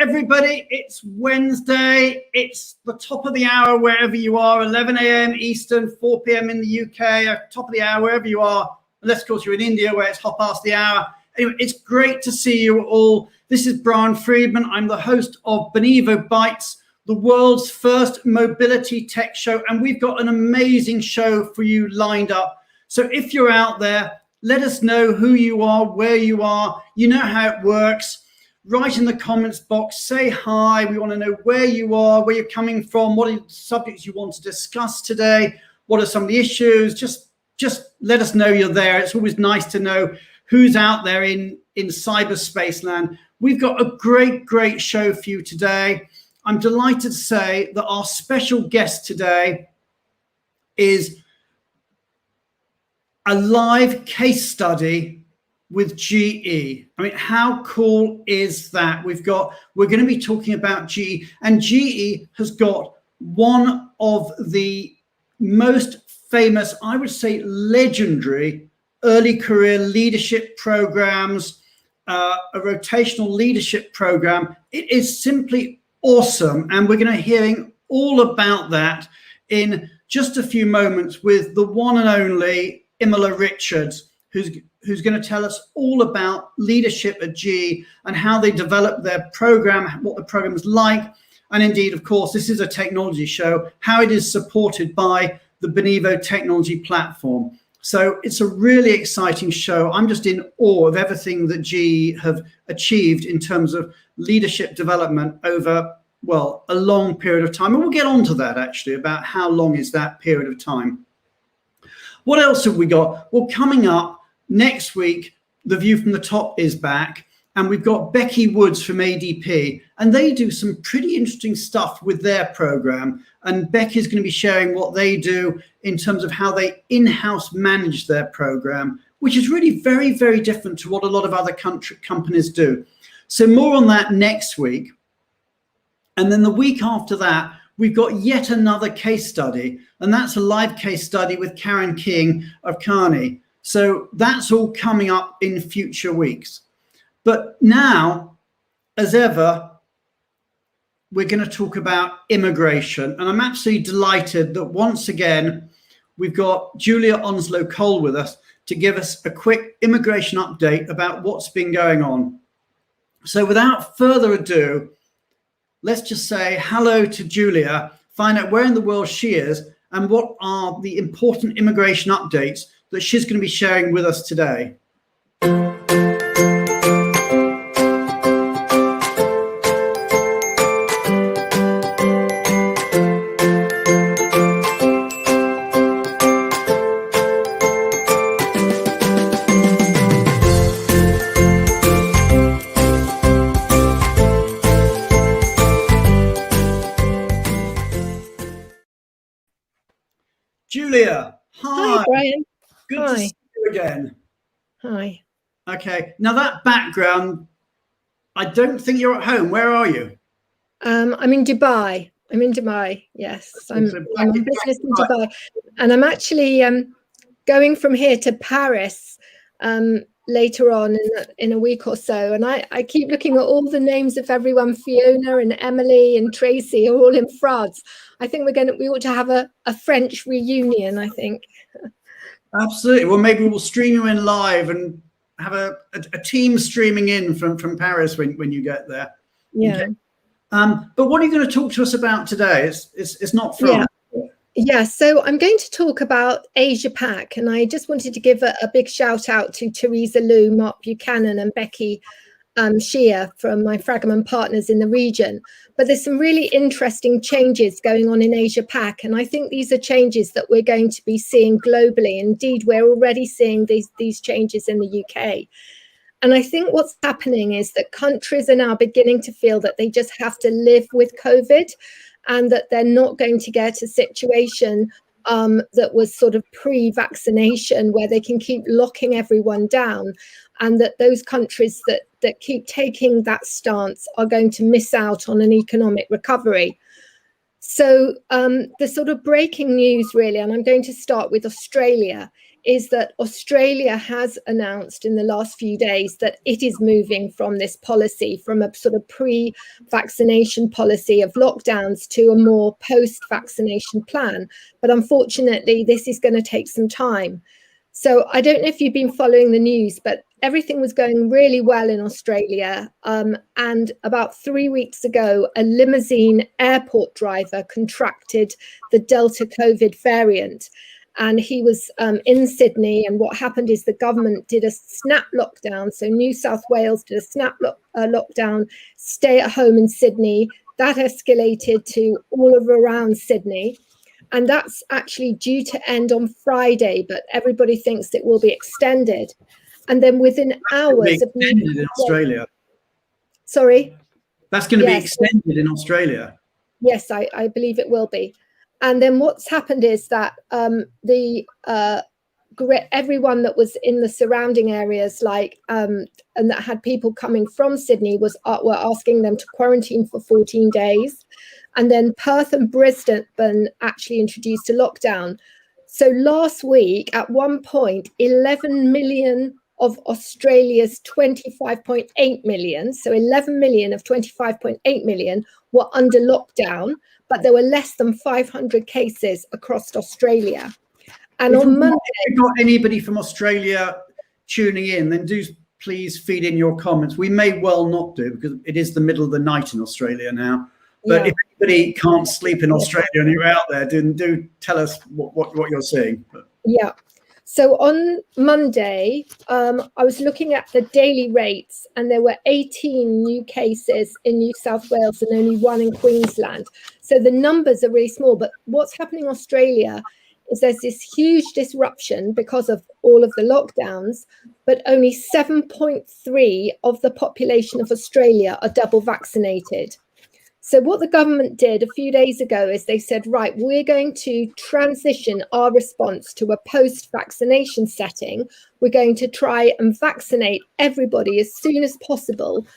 everybody. It's Wednesday. It's the top of the hour wherever you are, 11 a.m. Eastern, 4 p.m. in the UK, top of the hour wherever you are. Unless, of course, you're in India where it's hot past the hour. Anyway, it's great to see you all. This is Brian Friedman. I'm the host of Benivo Bites, the world's first mobility tech show. And we've got an amazing show for you lined up. So if you're out there, let us know who you are, where you are. You know how it works. Write in the comments box, say hi. We want to know where you are, where you're coming from, what are the subjects you want to discuss today, what are some of the issues. Just let us know you're there. It's always nice to know who's out there in cyberspace land. We've got a great show for you today. I'm delighted to say that our special guest today is a live case study with GE. I mean, how cool is that? We're going to be talking about GE, and GE has got one of the most famous, I would say legendary, early career leadership programs, a rotational leadership program. It is simply awesome, and we're going to hearing all about that in just a few moments with the one and only Imola Richards, who's going to tell us all about leadership at GE and how they develop their program, what the program is like, and indeed, of course, this is a technology show, how it is supported by the Benivo technology platform. So it's a really exciting show. I'm just in awe of everything that GE have achieved in terms of leadership development over, well, a long period of time. And we'll get on to that, actually, about how long is that period of time. What else have we got? Well, coming up next week, The View from the Top is back, and we've got Becky Woods from ADP, and they do some pretty interesting stuff with their program. And Becky's going to be sharing what they do in terms of how they in-house manage their program, which is really very different to what a lot of other companies do. So more on that next week. And then the week after that, we've got yet another case study, and that's a live case study with Karen King of Kearney. So that's all coming up in future weeks. But now, as ever, we're going to talk about immigration. And I'm absolutely delighted that once again, we've got Julia Onslow-Cole with us to give us a quick immigration update about what's been going on. So without further ado, let's just say hello to Julia, find out where in the world she is and what are the important immigration updates that she's going to be sharing with us today. Julia, hi. Hi, Brian. Good to see you again. Hi. Okay, now that background, I don't think you're at home. Where are you? I'm in Dubai. Yes, I'm on business in Dubai, and I'm actually going from here to Paris later on in a week or so. And I keep looking at all the names of everyone. Fiona and Emily and Tracy are all in France. I think we ought to have a French reunion, I think. Absolutely. Well, maybe we'll stream you in live and have a team streaming in from Paris when you get there. Yeah. Okay. But what are you going to talk to us about today? It's not France. Yeah, so I'm going to talk about Asia Pac, and I just wanted to give a big shout out to Teresa Liu, Mark Buchanan and Becky Shea from my Fragomen partners in the region. But there's some really interesting changes going on in Asia Pac, and I think these are changes that we're going to be seeing globally. Indeed, we're already seeing these changes in the UK. And I think what's happening is that countries are now beginning to feel that they just have to live with COVID, and that they're not going to get a situation that was sort of pre-vaccination where they can keep locking everyone down, and that those countries that keep taking that stance are going to miss out on an economic recovery. So the sort of breaking news really, and I'm going to start with Australia, is that Australia has announced in the last few days that it is moving from this policy, from a sort of pre-vaccination policy of lockdowns to a more post-vaccination plan. But unfortunately, this is going to take some time. So I don't know if you've been following the news, but everything was going really well in Australia. And about 3 weeks ago, a limousine airport driver contracted the Delta COVID variant. And he was in Sydney. And what happened is the government did a snap lockdown. So New South Wales did a snap lockdown, stay at home in Sydney. That escalated to all of around Sydney. And that's actually due to end on Friday, but everybody thinks it will be extended. And then within hours of extended in Australia. Sorry? That's going to be extended in Australia. Yes, I believe it will be. And then what's happened is that everyone that was in the surrounding areas, and that had people coming from Sydney, were asking them to quarantine for 14 days. And then Perth and Brisbane actually introduced a lockdown. So last week, at one point, 11 million of Australia's 25.8 million, so 11 million of 25.8 million were under lockdown, but there were less than 500 cases across Australia. And on Monday... If you've got anybody from Australia tuning in, then do please feed in your comments. We may well not do, because it is the middle of the night in Australia now. But if anybody can't sleep in Australia and you're out there, do tell us what you're seeing. Yeah. So on Monday, I was looking at the daily rates, and there were 18 new cases in New South Wales and only 1 in Queensland. So the numbers are really small. But what's happening in Australia is there's this huge disruption because of all of the lockdowns, but only 7.3 of the population of Australia are double vaccinated. So what the government did a few days ago is they said, right, we're going to transition our response to a post-vaccination setting. We're going to try and vaccinate everybody as soon as possible.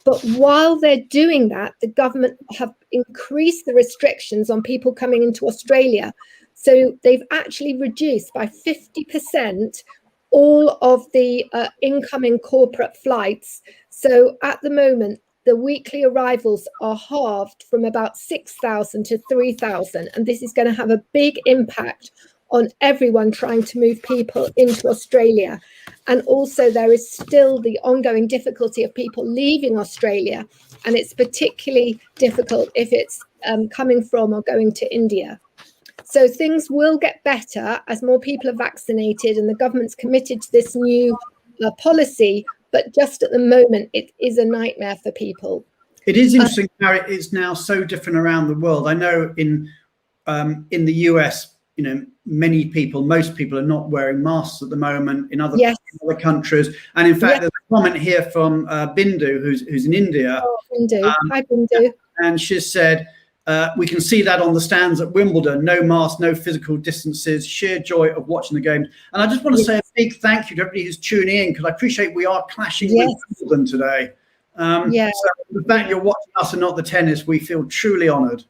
But while they're doing that, the government have increased the restrictions on people coming into Australia. So they've actually reduced by 50% all of the incoming corporate flights. So at the moment, the weekly arrivals are halved from about 6,000 to 3,000. And this is going to have a big impact on everyone trying to move people into Australia. And also there is still the ongoing difficulty of people leaving Australia. And it's particularly difficult if it's coming from or going to India. So things will get better as more people are vaccinated, and the government's committed to this new policy. But just at the moment, it is a nightmare for people. It is interesting how it is now so different around the world. I know in the US, most people are not wearing masks at the moment in other countries. And in fact, there's a comment here from Bindu, who's in India. Oh, Bindu. Hi, Bindu. And she said, we can see that on the stands at Wimbledon, no mask, no physical distances, sheer joy of watching the games. And I just want to say a big thank you to everybody who's tuning in, because I appreciate we are clashing with Wimbledon today. So the fact you're watching us and not the tennis, we feel truly honoured.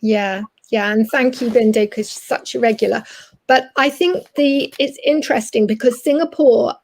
Yeah, and thank you, Bindu, because she's such a regular. But I think it's interesting because Singapore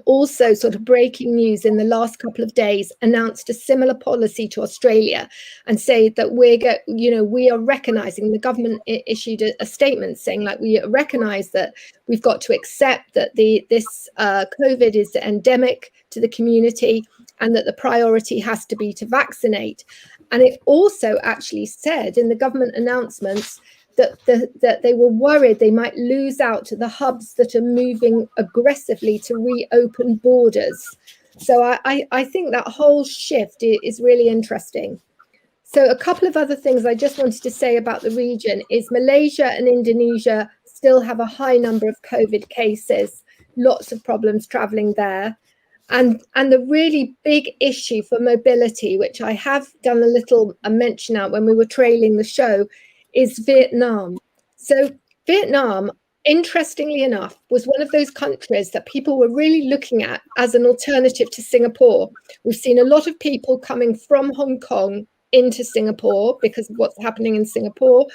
also, sort of breaking news in the last couple of days, announced a similar policy to Australia and say that we are recognising, the government issued a statement saying, like, we recognise that we've got to accept that this COVID is endemic to the community and that the priority has to be to vaccinate. And it also actually said in the government announcements that they were worried they might lose out to the hubs that are moving aggressively to reopen borders. So I think that whole shift is really interesting. So a couple of other things I just wanted to say about the region is Malaysia and Indonesia still have a high number of COVID cases, lots of problems traveling there. And the really big issue for mobility, which I have done a mention out when we were trailing the show, is Vietnam. So Vietnam, interestingly enough, was one of those countries that people were really looking at as an alternative to Singapore. We've seen a lot of people coming from Hong Kong into Singapore because of what's happening in Singapore.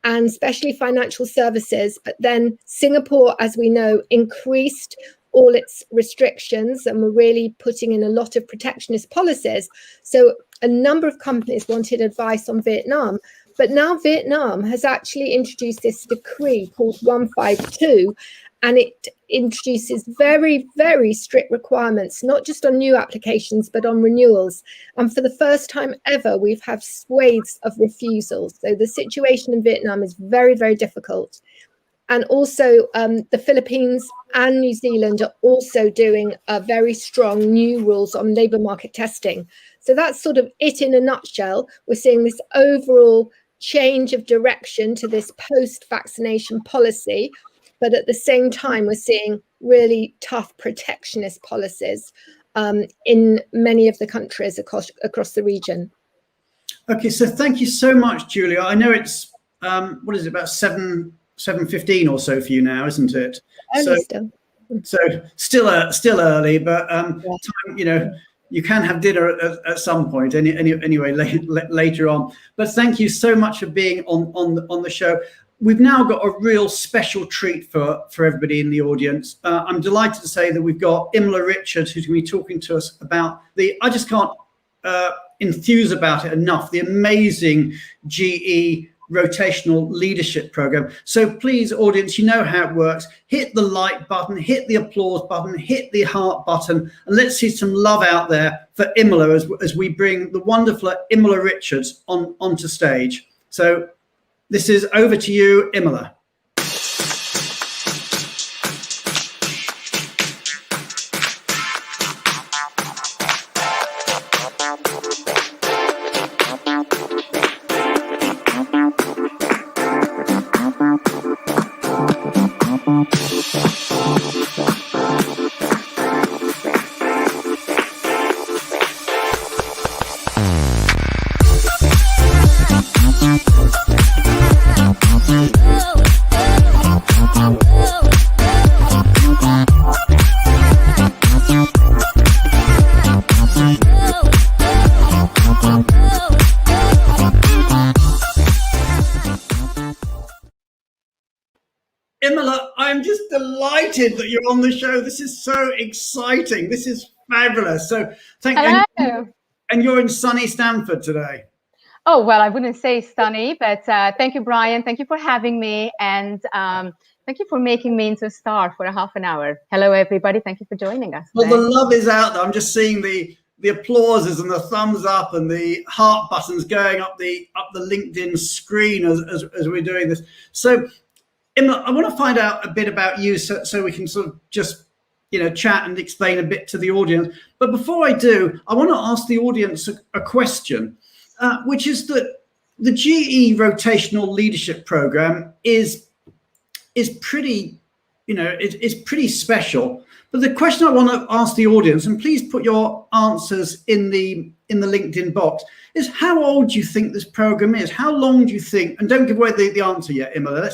and especially financial services. But then Singapore, as we know, increased all its restrictions and were really putting in a lot of protectionist policies. So a number of companies wanted advice on Vietnam. But now Vietnam has actually introduced this decree called 152, and it introduces very, very strict requirements, not just on new applications, but on renewals. And for the first time ever, we've had swathes of refusals. So the situation in Vietnam is very, very difficult. And also the Philippines and New Zealand are also doing very strong new rules on labour market testing. So that's sort of it in a nutshell. We're seeing this overall change of direction to this post-vaccination policy, but at the same time, we're seeing really tough protectionist policies in many of the countries across the region. Okay, so thank you so much, Julia. I know it's, what is it, about 7:15 or so for you now, isn't it? Early still. So still early, but time, you know, you can have dinner at some point anyway later on. But thank you so much for being on the show. We've now got a real special treat for everybody in the audience. I'm delighted to say that we've got Imola Richards, who's going to be talking to us about I just can't enthuse about it enough, the amazing GE rotational leadership program. So please, audience, you know how it works. Hit the like button, hit the applause button, hit the heart button, and let's see some love out there for Imola as we bring the wonderful Imola Richards onto stage. So this is over to you, Imola. Imola, I'm just delighted that you're on the show. This is so exciting. This is fabulous. So thank you. And you're in sunny Stamford today. Oh, well, I wouldn't say sunny, but thank you, Brian. Thank you for having me. And thank you for making me into a star for a half an hour. Hello, everybody. Thank you for joining us today. Well, the love is out there. I'm just seeing the applauses and the thumbs up and the heart buttons going up the LinkedIn screen as we're doing this. So Imola, I want to find out a bit about you so we can sort of just, chat and explain a bit to the audience. But before I do, I want to ask the audience a question, which is that the GE Rotational Leadership Program is pretty, it's pretty special. But the question I want to ask the audience, and please put your answers in the LinkedIn box, is how old do you think this program is? How long do you think? And don't give away the answer yet, Imola.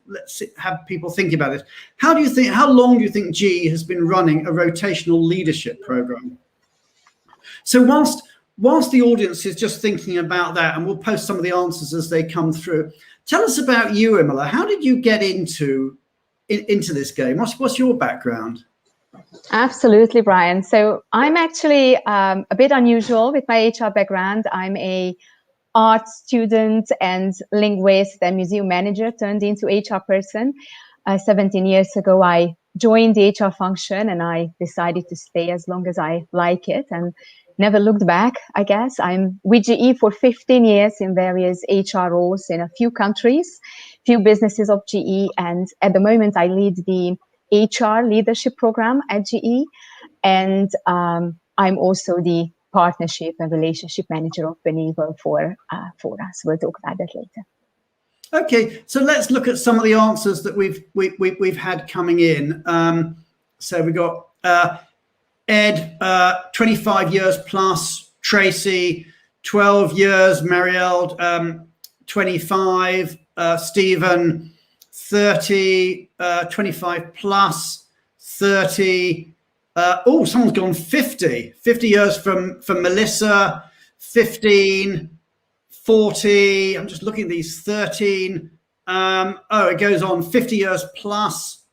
Let's have people think about it. How long do you think GE has been running a rotational leadership program? So whilst the audience is just thinking about that, and we'll post some of the answers as they come through, tell us about you, Imola. How did you get into this game? What's your background? Absolutely, Brian. So I'm actually a bit unusual with my HR background. I'm a art student and linguist and museum manager turned into HR person. 17 years ago, I joined the HR function and I decided to stay as long as I like it and never looked back, I guess. I'm with GE for 15 years in various HR roles in a few countries, few businesses of GE. And at the moment, I lead the HR leadership program at GE. And I'm also the partnership and relationship manager of Benivo for us. We'll talk about that later. Okay, so let's look at some of the answers that we've had coming in. So we got Ed, 25 years plus, Tracy, 12 years, Marielle, 25, Stephen, 30, 25 plus, 30. Oh, someone's gone 50 years from Melissa, 15, 40. I'm just looking at these, 13, It goes on 50 years plus.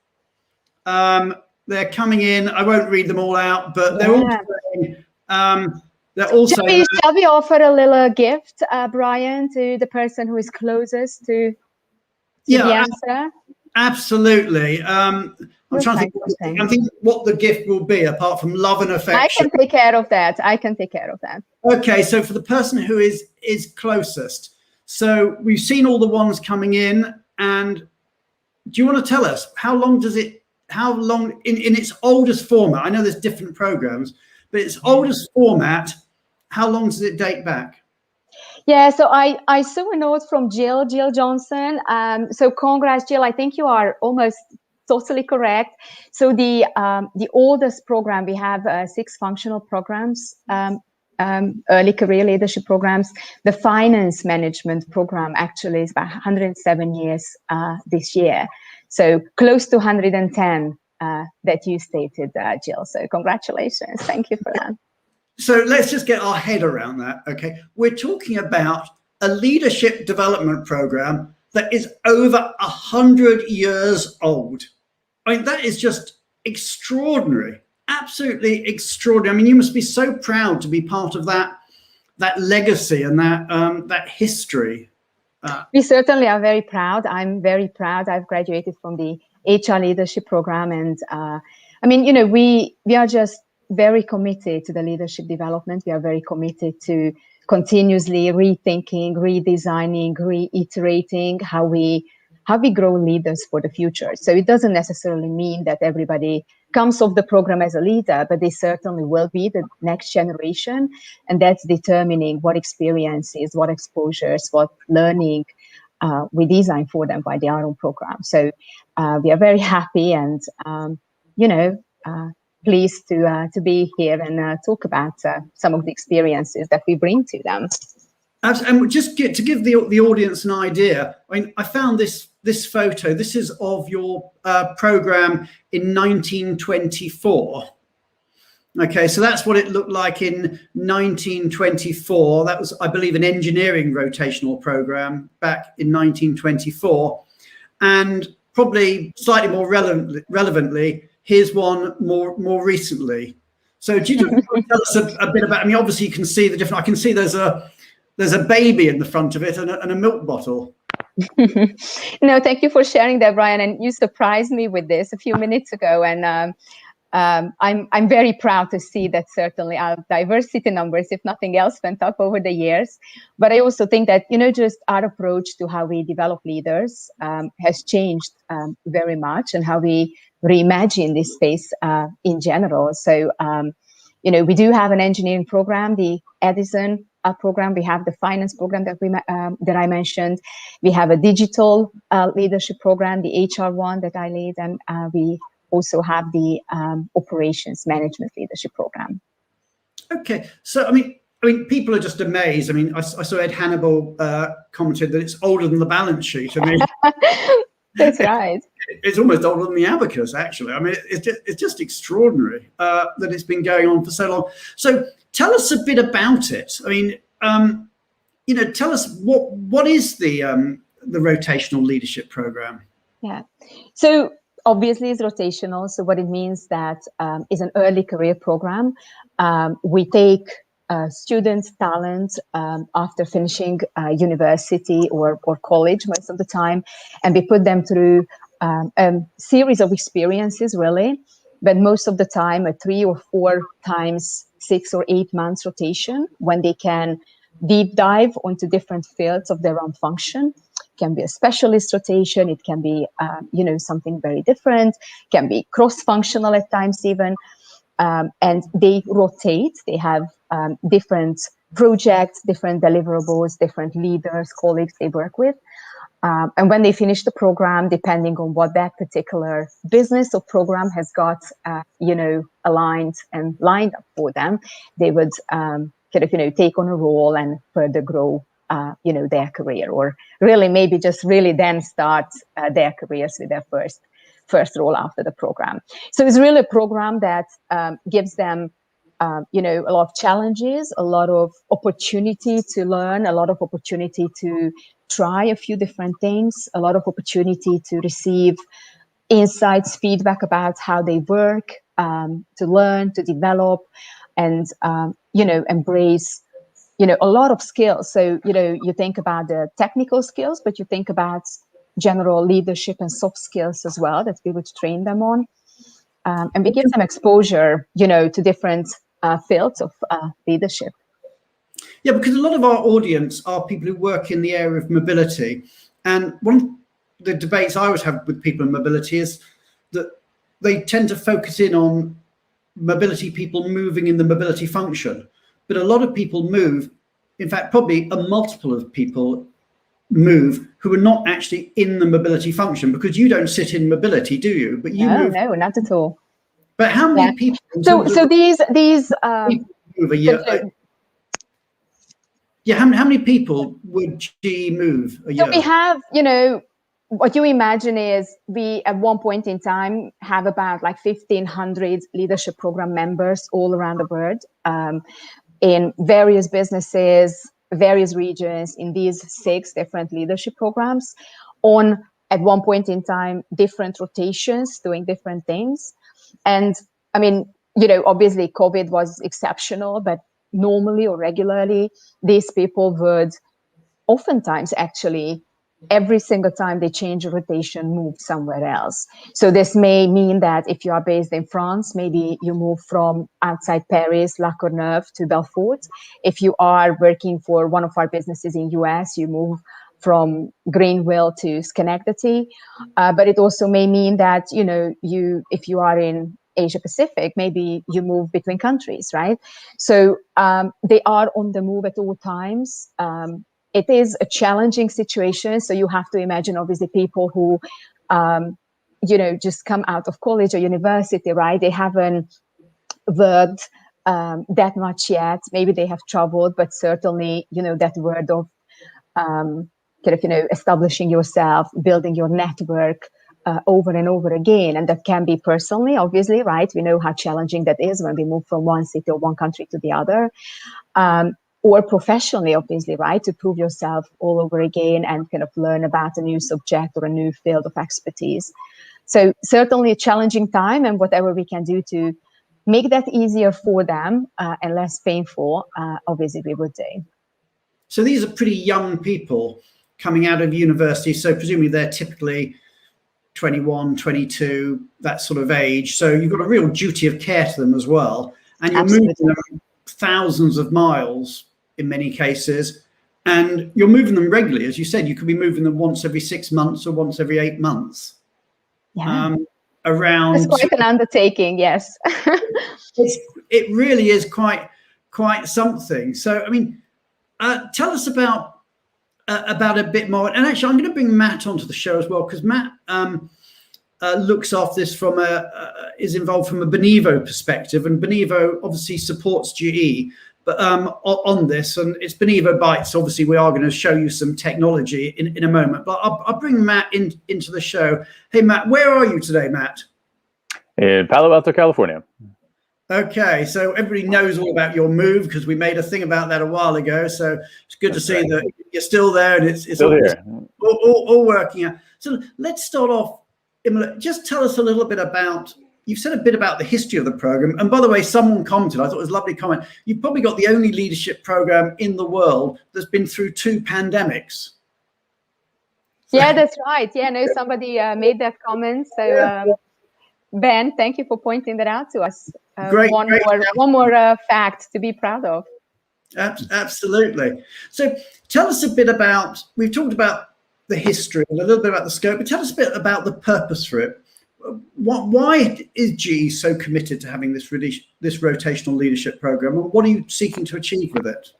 They're coming in. I won't read them all out, but they're all saying, Shall we offer a little gift, Brian, to the person who is closest to the answer? Absolutely. I'm trying to think what the gift will be, apart from love and affection. I can take care of that. Okay, so for the person who is closest, so we've seen all the ones coming in, and do you want to tell us how long in its oldest format? I know there's different programs, but its oldest format, how long does it date back? Yeah, so I saw a note from Jill Johnson. So congrats, Jill. I think you are almost totally correct. So the oldest program, we have 6 functional programs, early career leadership programs. The finance management program actually is about 107 years this year. So close to 110 that you stated, Jill. So congratulations. Thank you for that. So let's just get our head around that, okay? We're talking about a leadership development program that is over 100 years old. I mean, that is just extraordinary, absolutely extraordinary. I mean, you must be so proud to be part of that legacy and that history. We certainly are very proud. I'm very proud. I've graduated from the HR leadership program, and I mean, you know, we are just very committed to the leadership development. We are very committed to continuously rethinking, redesigning, reiterating how we grow leaders for the future. So it doesn't necessarily mean that everybody comes off the program as a leader, but they certainly will be the next generation. And that's determining what experiences, what exposures, what learning we design for them by the own program. So we are very happy and, pleased to be here and talk about some of the experiences that we bring to them. And just to give the audience an idea, I mean, I found this photo. This is of your program in 1924. Okay, so that's what it looked like in 1924. That was, I believe, an engineering rotational program back in 1924. And probably slightly more relevantly, here's one more recently. So do you tell us a bit about, I mean, obviously you can see the different, I can see there's a baby in the front of it and a milk bottle. No, thank you for sharing that, Brian. And you surprised me with this a few minutes ago. And I'm very proud to see that certainly our diversity numbers, if nothing else, went up over the years. But I also think that, just our approach to how we develop leaders has changed very much, and how we reimagine this space in general. So, we do have an engineering program, the Edison program. We have the finance program that I mentioned. We have a digital leadership program, the HR one that I lead, and we also have the operations management leadership program. Okay, so I mean, people are just amazed. I mean, I saw Ed Hannibal commented that it's older than the balance sheet. I mean, that's right. It's almost older than the abacus, actually. I mean, it's just extraordinary that it's been going on for so long. So tell us a bit about it. I mean, tell us what is the rotational leadership program? Yeah. So obviously it's rotational. So what it means that is an early career program. We take students' talent after finishing university or college most of the time, and we put them through a series of experiences, really, but most of the time a 3 or 4 times 6 or 8 months rotation, when they can deep dive onto different fields of their own function. It can be a specialist rotation, it can be something very different, it can be cross-functional at times even, and they rotate. They have different projects, different deliverables, different leaders, colleagues they work with. And when they finish the program, depending on what that particular business or program has got, aligned and lined up for them, they would take on a role and further grow, their career, or really maybe just really then start their careers with their first role after the program. So it's really a program that gives them a lot of challenges, a lot of opportunity to learn, a lot of opportunity to try a few different things, a lot of opportunity to receive insights, feedback about how they work, to learn, to develop, and embrace a lot of skills. So you think about the technical skills, but you think about general leadership and soft skills as well that we would train them on, and we give them exposure to different fields of leadership. Yeah, because a lot of our audience are people who work in the area of mobility, and one of the debates I always have with people in mobility is that they tend to focus in on mobility people moving in the mobility function, but a lot of people move, in fact probably a multiple of people move who are not actually in the mobility function, because you don't sit in mobility, do you? But you move. No, not at all. But how many people so these move a year? Yeah, how many people would GE move a year? So we have, what you imagine is we at one point in time have about like 1,500 leadership program members all around the world, in various businesses, various regions, in these 6 different leadership programs, on at one point in time different rotations, doing different things. And I mean, obviously COVID was exceptional, but normally or regularly, these people would oftentimes actually every single time they change a rotation, move somewhere else. So this may mean that if you are based in France, maybe you move from outside Paris, La Courneuve to Belfort. If you are working for one of our businesses in US, you move from Greenville to Schenectady. But it also may mean that, if you are in Asia Pacific, maybe you move between countries, right? So they are on the move at all times. It is a challenging situation. So you have to imagine, obviously, people who, just come out of college or university, right? They haven't worked that much yet. Maybe they have traveled, but certainly, that word of establishing yourself, building your network over and over again. And that can be personally, obviously, right? We know how challenging that is when we move from one city or one country to the other. Or professionally, obviously, right? To prove yourself all over again and kind of learn about a new subject or a new field of expertise. So certainly a challenging time, and whatever we can do to make that easier for them and less painful, obviously we would do. So these are pretty young people coming out of university. So presumably they're typically 21, 22, that sort of age. So you've got a real duty of care to them as well. And you're moving them thousands of miles in many cases. And you're moving them regularly. As you said, you could be moving them once every 6 months or once every 8 months. Yeah. Around. It's quite an undertaking, yes. It really is quite something. So, I mean, tell us about a bit more. And actually, I'm going to bring Matt onto the show as well, because Matt looks after this is involved from a Benivo perspective, and Benivo obviously supports GE, but on this, and it's Benivo Bites. Obviously, we are going to show you some technology in a moment, but I'll bring Matt into the show. Hey, Matt, where are you today, Matt? In Palo Alto, California. Okay, so everybody knows all about your move because we made a thing about that a while ago. So it's good to see that you're still there and it's still here. All working out. So let's start off. Imola, just tell us a little bit about, you've said a bit about the history of the program. And by the way, someone commented, I thought it was a lovely comment. You've probably got the only leadership program in the world that's been through 2 pandemics. Yeah, that's right. Yeah, no, somebody made that comment. So Ben, thank you for pointing that out to us. One more fact to be proud of. Absolutely. So tell us a bit about, we've talked about the history and a little bit about the scope, but tell us a bit about the purpose for it. Why is GE so committed to having this rotational leadership program, and what are you seeking to achieve with it?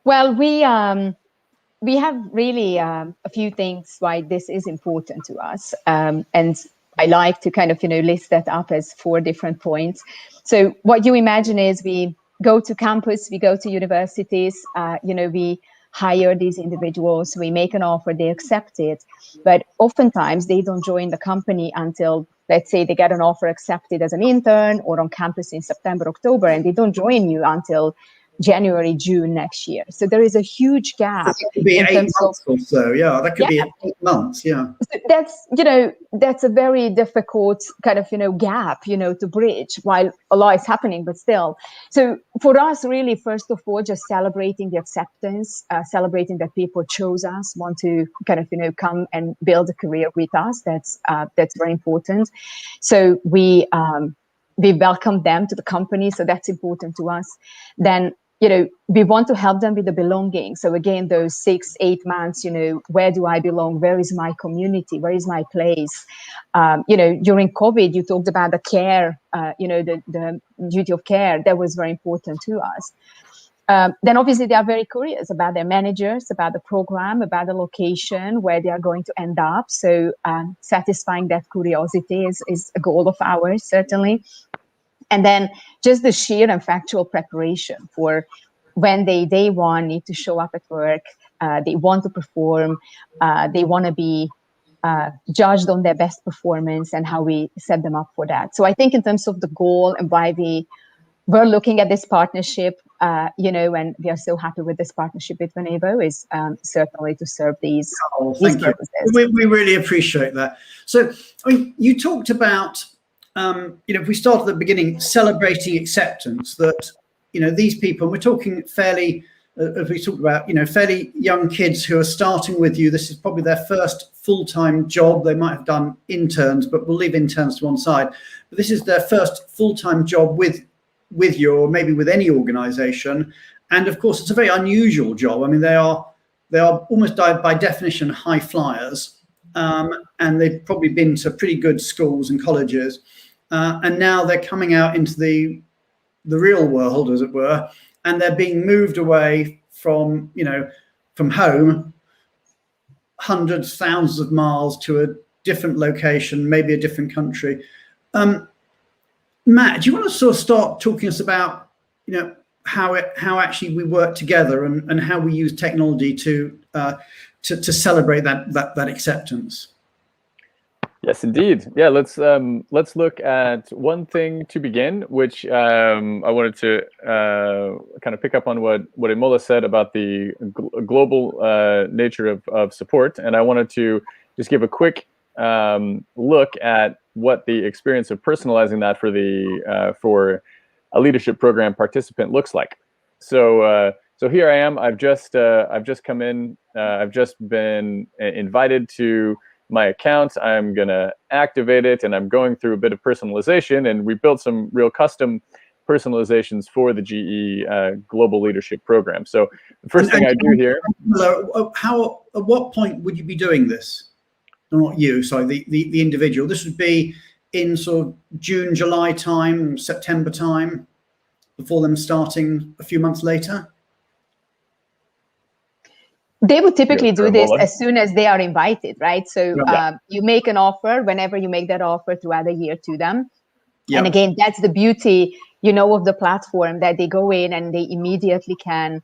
Well, we have really a few things why this is important to us, and I like to kind of list that up as 4 different points. So what you imagine is we go to campus, we go to universities, we hire these individuals, we make an offer, they accept it, but oftentimes they don't join the company until, let's say, they get an offer accepted as an intern or on campus in September, October, and they don't join you until January, June next year. So there is a huge gap. That could be 8 months or so. Yeah, that could be 8 months. Yeah. That's a very difficult kind of, gap, to bridge while a lot is happening, but still. So for us, really, first of all, just celebrating the acceptance, celebrating that people chose us, want to kind of, come and build a career with us. That's very important. So we welcome them to the company. So that's important to us. Then, we want to help them with the belonging. So again, those 6-8 months, where do I belong? Where is my community? Where is my place? During COVID, you talked about the care, the duty of care. That was very important to us. Then obviously they are very curious about their managers, about the program, about the location, where they are going to end up. So satisfying that curiosity is a goal of ours, certainly. And then just the sheer and factual preparation for when they day one need to show up at work, they want to perform, they want to be judged on their best performance, and how we set them up for that. So I think in terms of the goal and why we're looking at this partnership, and we are so happy with this partnership with Benivo, is certainly to serve these purposes. We really appreciate that. So, I mean, you talked about, if we start at the beginning, celebrating acceptance, that, these people, and we're talking fairly, as we talked about, fairly young kids who are starting with you. This is probably their first full-time job. They might have done interns, but we'll leave interns to one side. But this is their first full-time job with you, or maybe with any organization. And of course, it's a very unusual job. I mean, they are almost by definition high flyers, and they've probably been to pretty good schools and colleges. And now they're coming out into the real world, as it were, and they're being moved away from home, hundreds, thousands of miles to a different location, maybe a different country. Matt, do you want to sort of start talking us about, how actually we work together and how we use technology to celebrate that acceptance? Yes, indeed. Yeah, let's look at one thing to begin, which I wanted to kind of pick up on what Imola said about the global nature of support, and I wanted to just give a quick look at what the experience of personalizing that for a leadership program participant looks like. So here I am. I've just come in. I've just been invited to my account. I'm gonna activate it, and I'm going through a bit of personalization, and we built some real custom personalizations for the GE Global Leadership Program. So the first thing I do here. At what point would you be doing this? Not you, sorry, the individual. This would be in sort of June, July time, September time, before them starting a few months later? They would typically do this as soon as they are invited, right? So you make an offer whenever you make that offer throughout the year to them. Yep. And again, that's the beauty, of the platform, that they go in and they immediately can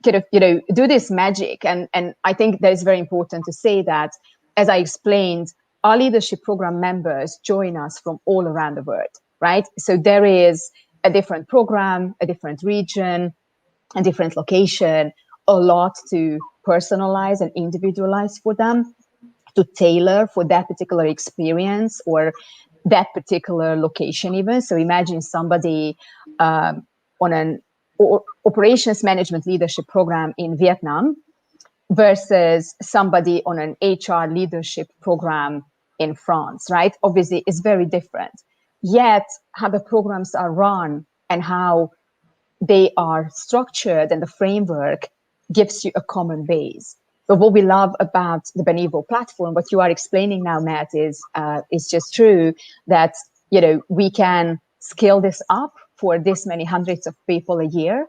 do this magic. And I think that is very important to say that, as I explained, our leadership program members join us from all around the world, right? So there is a different program, a different region, a different location, a lot to personalize and individualize for them, to tailor for that particular experience or that particular location even. So imagine somebody on an operations management leadership program in Vietnam versus somebody on an HR leadership program in France, right? Obviously, it's very different. Yet, how the programs are run and how they are structured and the framework gives you a common base. But what we love about the Benivo platform, what you are explaining now, Matt, is just true, that we can scale this up for this many hundreds of people a year.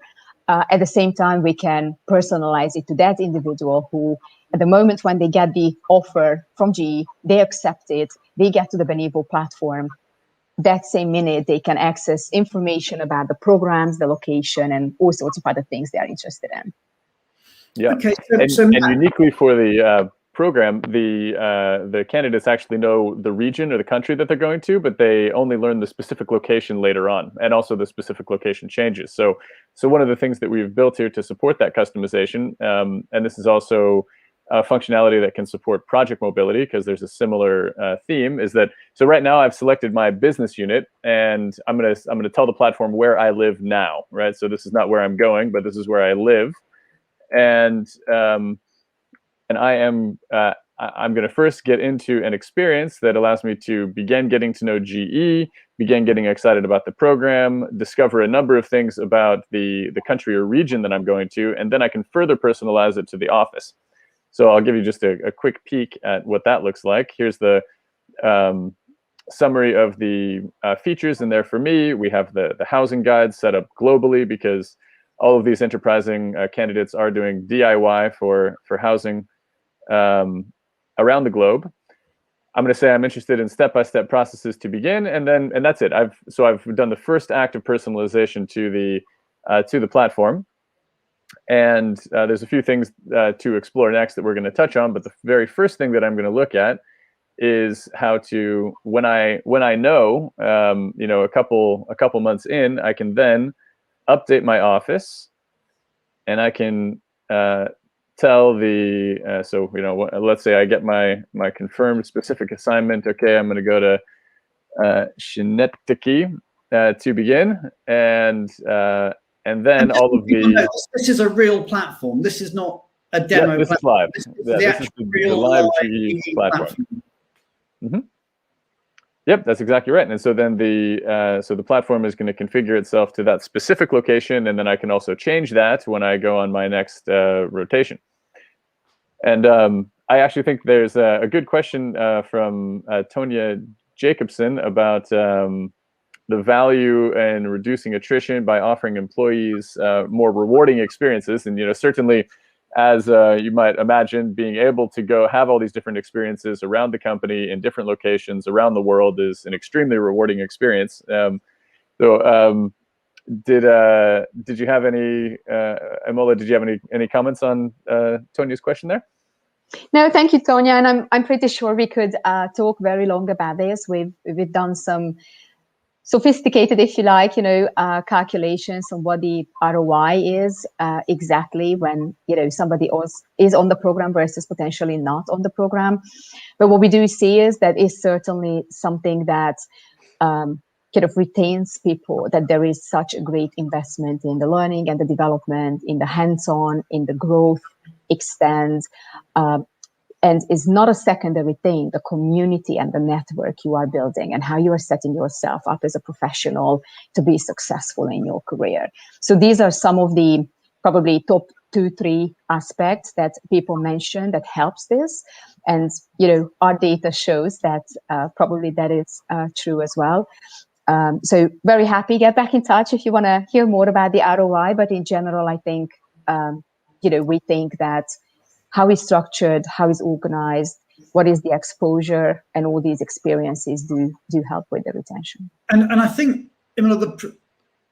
At the same time, we can personalize it to that individual who, at the moment when they get the offer from GE, they accept it, they get to the Benivo platform. That same minute, they can access information about the programs, the location, and all sorts of other things they are interested in. Yeah, okay, and uniquely for the program, the candidates actually know the region or the country that they're going to, but they only learn the specific location later on, and also the specific location changes. So one of the things that we've built here to support that customization, and this is also functionality that can support project mobility, because there's a similar theme, is that, so right now I've selected my business unit, and I'm gonna tell the platform where I live now, right? So this is not where I'm going, but this is where I live, and I'm going to first get into an experience that allows me to begin getting to know GE, begin getting excited about the program, discover a number of things about the country or region that I'm going to, and then I can further personalize it to the office. So I'll give you just a quick peek at what that looks like. Here's the summary of the features in there for me. We have the housing guide set up globally, because all of these enterprising candidates are doing DIY for housing around the globe. I'm going to say I'm interested in step-by-step processes to begin, and that's it. I've done the first act of personalization to the platform, and there's a few things to explore next that we're going to touch on. But the very first thing that I'm going to look at is how to, when I know, a couple months in, I can then update my office, and I can tell the let's say I get my confirmed specific assignment. Okay, I'm going to go to Schenectady to begin, and then all of the. This is a real platform. This is not a demo. Yeah, this platform. is live. This is the live GE platform. Mm-hmm. Yep, that's exactly right. And so then the platform is going to configure itself to that specific location, and then I can also change that when I go on my next rotation. And I actually think there's a good question from Tonya Jacobson about the value in reducing attrition by offering employees more rewarding experiences. And certainly, as you might imagine, being able to go have all these different experiences around the company in different locations around the world is an extremely rewarding experience. Did you have any, Imola, did you have any comments on Tonya's question there? No, thank you, Tonya. And I'm pretty sure we could talk very long about this. We've done some sophisticated, if you like, calculations on what the ROI is exactly when, somebody else is on the program versus potentially not on the program. But what we do see is that is certainly something that kind of retains people, that there is such a great investment in the learning and the development, in the hands-on, in the growth, extend, and is not a secondary thing, the community and the network you are building and how you are setting yourself up as a professional to be successful in your career. So these are some of the probably top 2-3 aspects that people mention that helps this. And, our data shows that probably that is true as well. So very happy, get back in touch if you want to hear more about the ROI. But in general, I think, we think that how it's structured, how it's organized, what is the exposure, and all these experiences do help with the retention. And I think,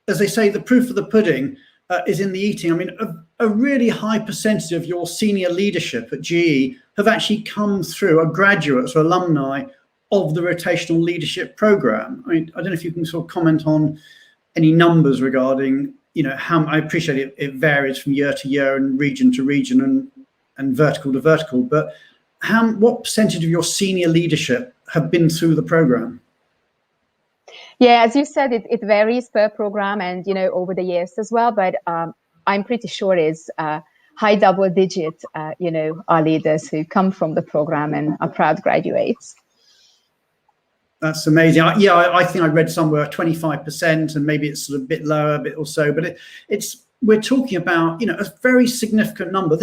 as they say, the proof of the pudding is in the eating. I mean, a really high percentage of your senior leadership at GE have actually come through, are graduates or alumni of the rotational leadership program. I mean, I don't know if you can sort of comment on any numbers regarding, how, I appreciate it varies from year to year and region to region and vertical to vertical, but what percentage of your senior leadership have been through the program? Yeah, as you said, it varies per program and, over the years as well, but I'm pretty sure it's high double digit, our leaders who come from the program and are proud graduates. That's amazing. I think I read somewhere 25%, and maybe it's sort of a bit lower, a bit or so, but we're talking about, a very significant number.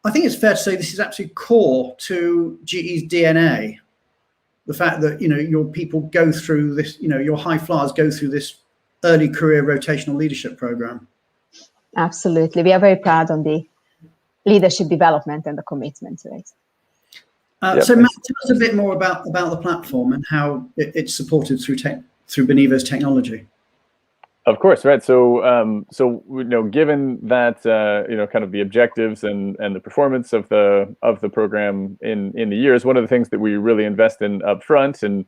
I think it's fair to say this is absolutely core to GE's DNA. The fact that, your people go through this, your high flyers go through this early career rotational leadership program. Absolutely. We are very proud on the leadership development and the commitment to it. So Matt, tell us a bit more about the platform and how it's supported through Benivo's technology. Of course, right. So, given that kind of the objectives and the performance of the program in the years, one of the things that we really invest in upfront,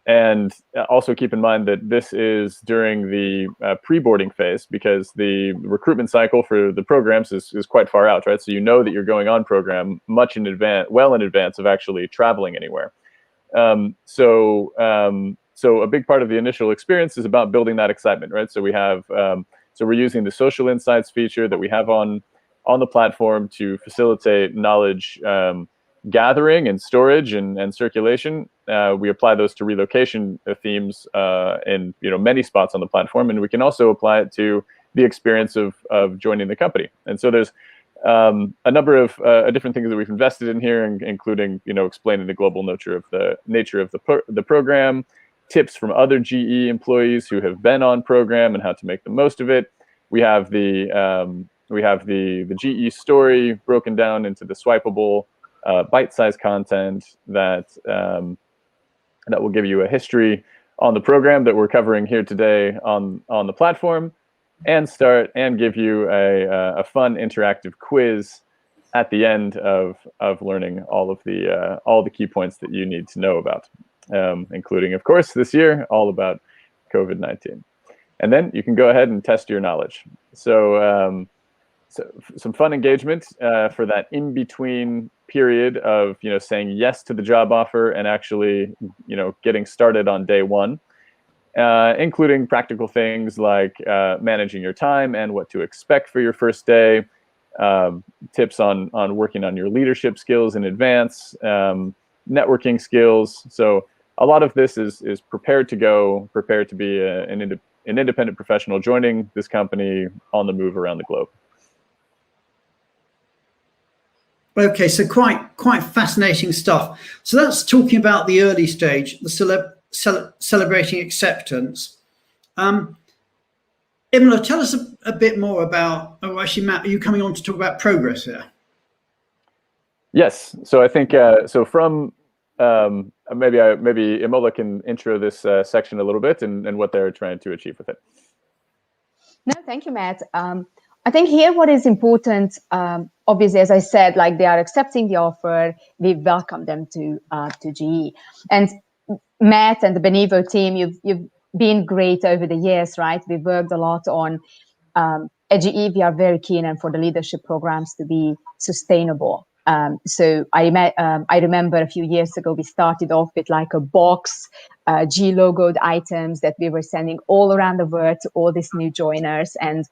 and also keep in mind that this is during the pre-boarding phase, because the recruitment cycle for the programs is quite far out, right? So you know that you're going on program much in advance, well in advance of actually traveling anywhere. So a big part of the initial experience is about building that excitement, right? So we have, so we're using the social insights feature that we have on the platform to facilitate knowledge gathering and storage and circulation. We apply those to relocation themes in many spots on the platform, and we can also apply it to the experience of joining the company. And so there's a number of different things that we've invested in here, including explaining the global nature of the program, tips from other GE employees who have been on program and how to make the most of it. We have the GE story broken down into the swipeable bite-sized content that will give you a history on the program that we're covering here today on the platform, and give you a fun interactive quiz at the end of learning all the key points that you need to know about, including, of course, this year all about COVID-19. And then you can go ahead and test your knowledge. So some fun engagement for that in-between period of saying yes to the job offer and actually getting started on day one, including practical things like managing your time and what to expect for your first day, tips on working on your leadership skills in advance, networking skills. So a lot of this is prepared to be an independent professional joining this company on the move around the globe. Okay, so quite fascinating stuff. So that's talking about the early stage, the celebrating acceptance. Imola, tell us a bit more about. Oh, actually, Matt, are you coming on to talk about progress here? Yes. So I think from maybe Imola can intro this section a little bit and what they're trying to achieve with it. No, thank you, Matt. I think here what is important, obviously, as I said, like they are accepting the offer, we welcome them to GE. And Matt and the Benivo team, you've been great over the years, right? We've worked a lot on, at GE, we are very keen and for the leadership programs to be sustainable. So I remember a few years ago, we started off with like a box, G-logoed items that we were sending all around the world to all these new joiners. And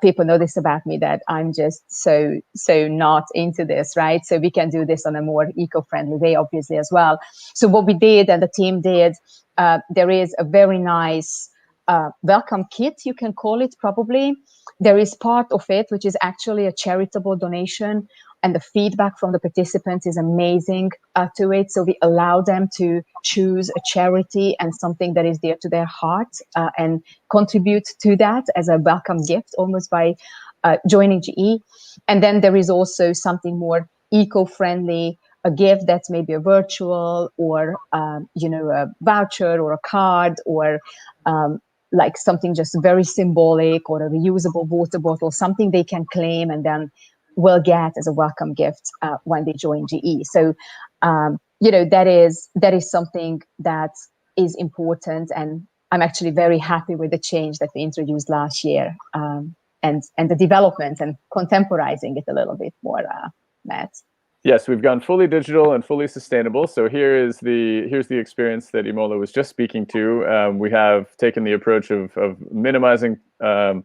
people know this about me, that I'm just so not into this, right? So we can do this on a more eco-friendly way, obviously, as well. So what we did and the team did, there is a very nice welcome kit, you can call it probably. There is part of it, which is actually a charitable donation. And the feedback from the participants is amazing to it. So we allow them to choose a charity and something that is dear to their heart and contribute to that as a welcome gift, almost by joining GE. And then there is also something more eco-friendly, a gift that's maybe a virtual or, a voucher or a card or like something just very symbolic, or a reusable water bottle, something they can claim and then will get as a welcome gift when they join GE. So, that is something that is important, and I'm actually very happy with the change that we introduced last year, and the development and contemporizing it a little bit more, Matt. Yes, we've gone fully digital and fully sustainable. So here's the experience that Imola was just speaking to. We have taken the approach of minimizing 100%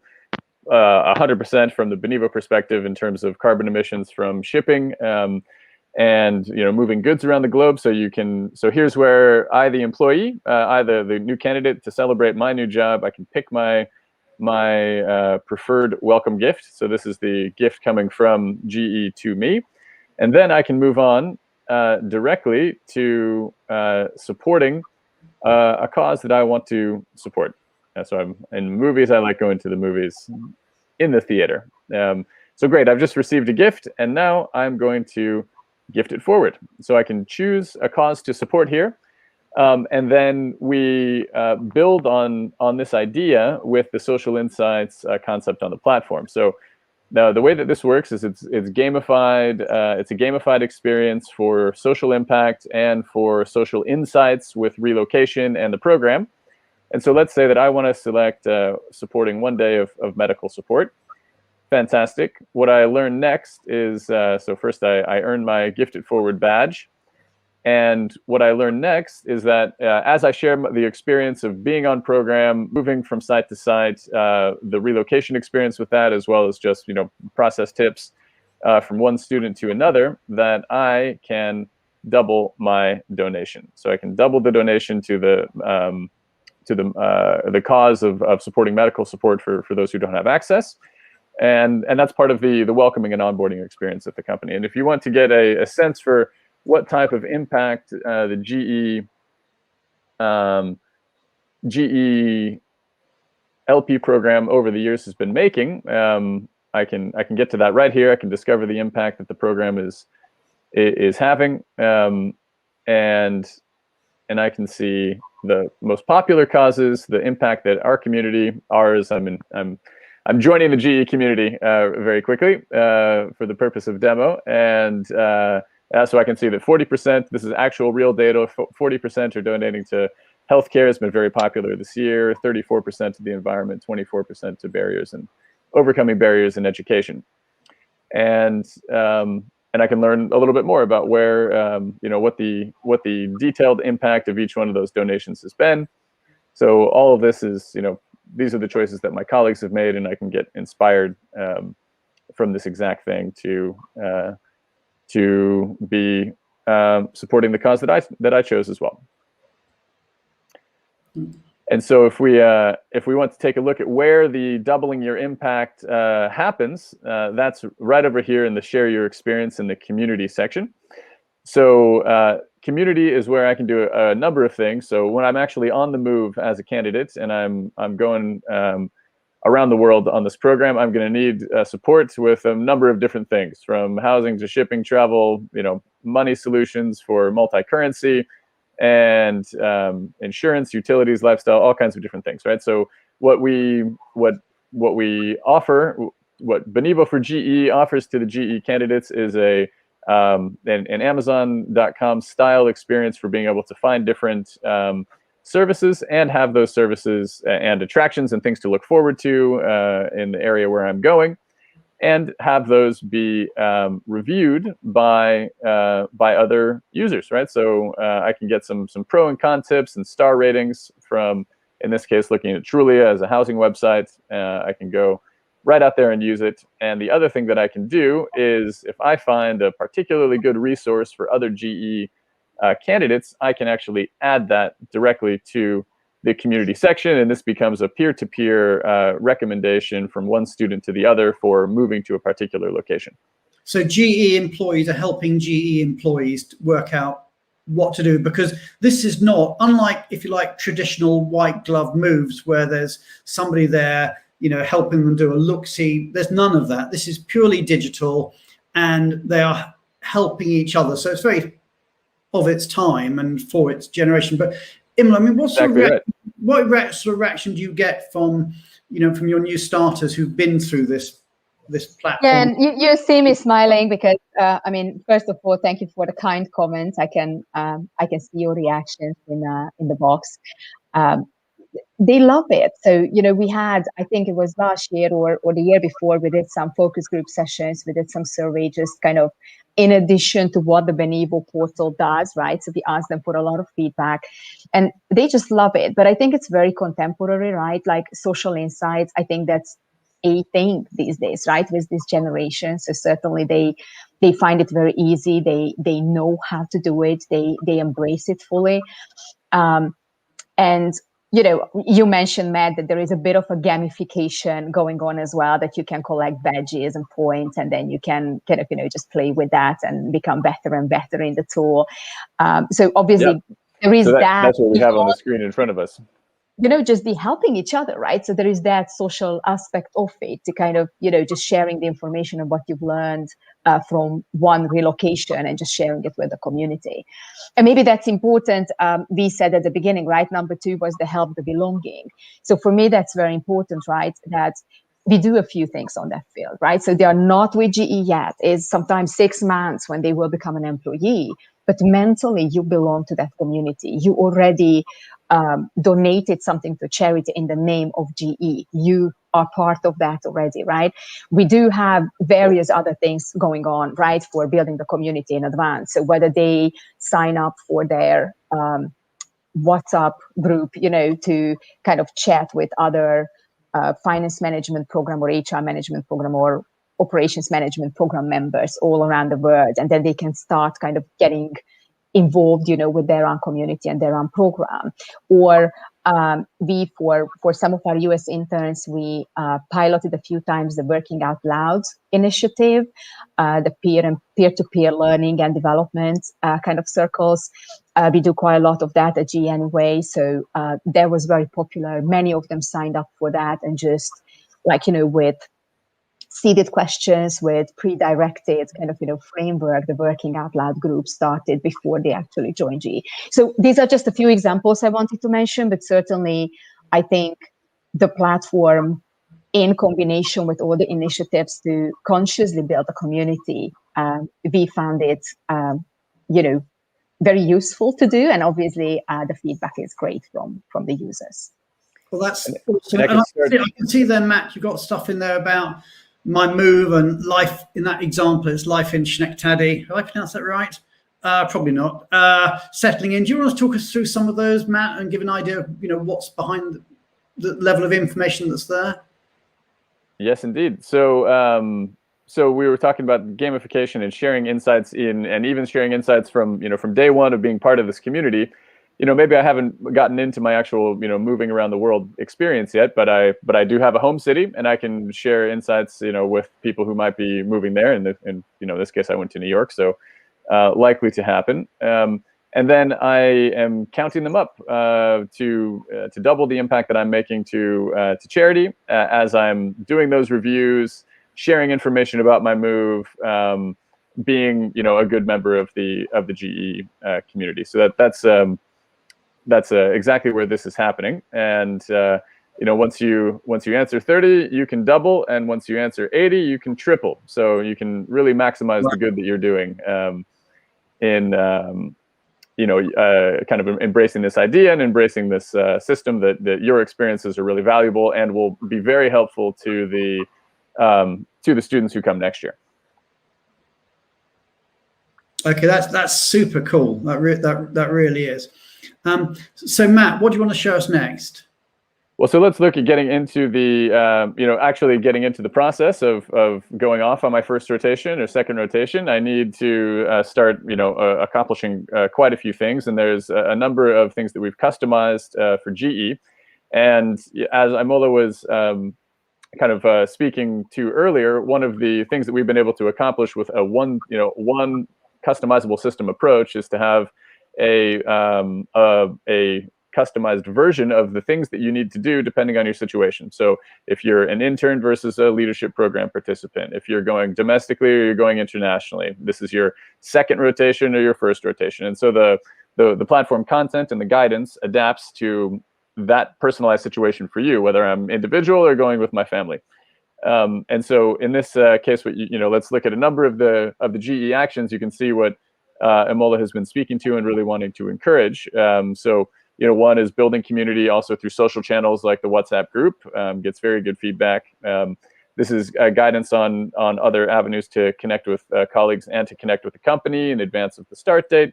from the Benivo perspective in terms of carbon emissions from shipping and moving goods around the globe. So here's where I, the employee, the new candidate, to celebrate my new job, I can pick my preferred welcome gift. So this is the gift coming from GE to me. And then I can move on directly to supporting a cause that I want to support. So I'm in movies. I like going to the movies in the theater. So great, I've just received a gift, and now I'm going to gift it forward. So I can choose a cause to support here. And then we build on this idea with the social insights concept on the platform. So now the way that this works is it's gamified. It's a gamified experience for social impact and for social insights with relocation and the program. And so let's say that I want to select supporting 1 day of medical support. Fantastic. What I learn next is, so first I earn my Gift It Forward badge. And what I learned next is that as I share the experience of being on program, moving from site to site, the relocation experience with that, as well as just, process tips from one student to another, that I can double my donation. So I can double the donation to the cause of supporting medical support for those who don't have access. And that's part of the welcoming and onboarding experience at the company. And if you want to get a sense for what type of impact the GE LP program over the years has been making, I can get to that right here. I can discover the impact that the program is having, and I can see the most popular causes, the impact that our community, I'm joining the GE community very quickly for the purpose of demo, and so I can see that 40%, this is actual real data, 40% are donating to healthcare. Has been very popular this year, 34% to the environment, 24% to barriers and overcoming barriers in education. And I can learn a little bit more about where, what the detailed impact of each one of those donations has been. So all of this is, these are the choices that my colleagues have made, and I can get inspired from this exact thing to be supporting the cause that I chose as well. And so if we want to take a look at where the doubling your impact happens, that's right over here in the share your experience in the community section. So community is where I can do a number of things. So when I'm actually on the move as a candidate and I'm going around the world on this program, I'm going to need support with a number of different things, from housing to shipping, travel, money solutions for multi-currency, and insurance, utilities, lifestyle, all kinds of different things, right? So what we offer, what Benivo for GE offers to the GE candidates is an Amazon.com style experience for being able to find different services and have those services and attractions and things to look forward to in the area where I'm going, and have those be reviewed by other users, right? So I can get some pro and con tips and star ratings from, in this case, looking at Julia as a housing website. I can go right out there and use it. And the other thing that I can do is, if I find a particularly good resource for other GE candidates, I can actually add that directly to the community section, and this becomes a peer-to-peer recommendation from one student to the other for moving to a particular location. So GE employees are helping GE employees to work out what to do, because this is not, unlike, if you like, traditional white glove moves where there's somebody there, helping them do a look-see. There's none of that. This is purely digital, and they are helping each other. So it's very of its time and for its generation. But Imola, I mean, what sort of reaction do you get from from your new starters who've been through this platform? Yeah, and you see me smiling because first of all, thank you for the kind comments. I can see your reactions in the box. They love it. So we had, I think it was last year or the year before, we did some focus group sessions. We did some survey, just kind of in addition to what the Benivo portal does, right? So we asked them for a lot of feedback, and they just love it. But I think it's very contemporary, right? Like social insights, I think that's a thing these days, right? With this generation. So certainly they find it very easy. They know how to do it. They embrace it fully. And you mentioned, Matt, that there is a bit of a gamification going on as well, that you can collect badges and points, and then you can kind of, just play with that and become better and better in the tool. So obviously there is that. That's what we have on the screen in front of us. just be helping each other, right? So there is that social aspect of it, to kind of, just sharing the information of what you've learned from one relocation and just sharing it with the community. And maybe that's important. We said at the beginning, right? Number 2 was the help, the belonging. So for me, that's very important, right? That we do a few things on that field, right? So they are not with GE yet. It's sometimes 6 months when they will become an employee, but mentally you belong to that community. You already donated something to charity in the name of GE. You are part of that already, right? We do have various other things going on, right, for building the community in advance. So whether they sign up for their WhatsApp group, to kind of chat with other finance management program or HR management program or operations management program members all around the world, and then they can start kind of getting involved, with their own community and their own program. Or we, for some of our US interns, we piloted a few times the Working Out Loud initiative, the peer-to-peer learning and development kind of circles. We do quite a lot of that at GE anyway, so that was very popular. Many of them signed up for that, and just with seeded questions, with pre-directed kind of framework, the Working Out Loud group started before they actually joined GE. So these are just a few examples I wanted to mention, but certainly I think the platform, in combination with all the initiatives to consciously build a community, we found it very useful to do, and obviously the feedback is great from the users. Well, that's awesome. And I can see there, Matt, you've got stuff in there about my move and life. In that example, it's life in Schenectady. Have I pronounced that right? Probably not. Settling in. Do you want to talk us through some of those, Matt, and give an idea of what's behind the level of information that's there? Yes, indeed. So so we were talking about gamification and sharing insights and even sharing insights from from day one of being part of this community. Maybe I haven't gotten into my actual, moving around the world experience yet, but I do have a home city, and I can share insights, with people who might be moving there. And in this case, I went to New York, so likely to happen. And then I am counting them up to double the impact that I'm making to charity as I'm doing those reviews, sharing information about my move, being a good member of the GE community. So that's exactly where this is happening. And once you answer 30, you can double, and once you answer 80, you can triple. So you can really maximize the good that you're doing in kind of embracing this idea and embracing this system that your experiences are really valuable and will be very helpful to the students who come next year. Okay, that's super cool. That really is. So Matt, what do you want to show us next? Well, so let's look at getting into the, actually getting into the process of going off on my first rotation or second rotation. I need to start, accomplishing quite a few things. And there's a number of things that we've customized for GE. And as Imola was kind of speaking to earlier, one of the things that we've been able to accomplish with a one customizable system approach is to have a customized version of the things that you need to do depending on your situation. So if you're an intern versus a leadership program participant, if you're going domestically or you're going internationally, this is your second rotation or your first rotation. And so the platform content and the guidance adapts to that personalized situation for you, whether I'm individual or going with my family. And so in this case, let's look at a number of the GE actions. You can see what Imola has been speaking to and really wanting to encourage. So one is building community also through social channels like the WhatsApp group, gets very good feedback. This is guidance on other avenues to connect with colleagues and to connect with the company in advance of the start date.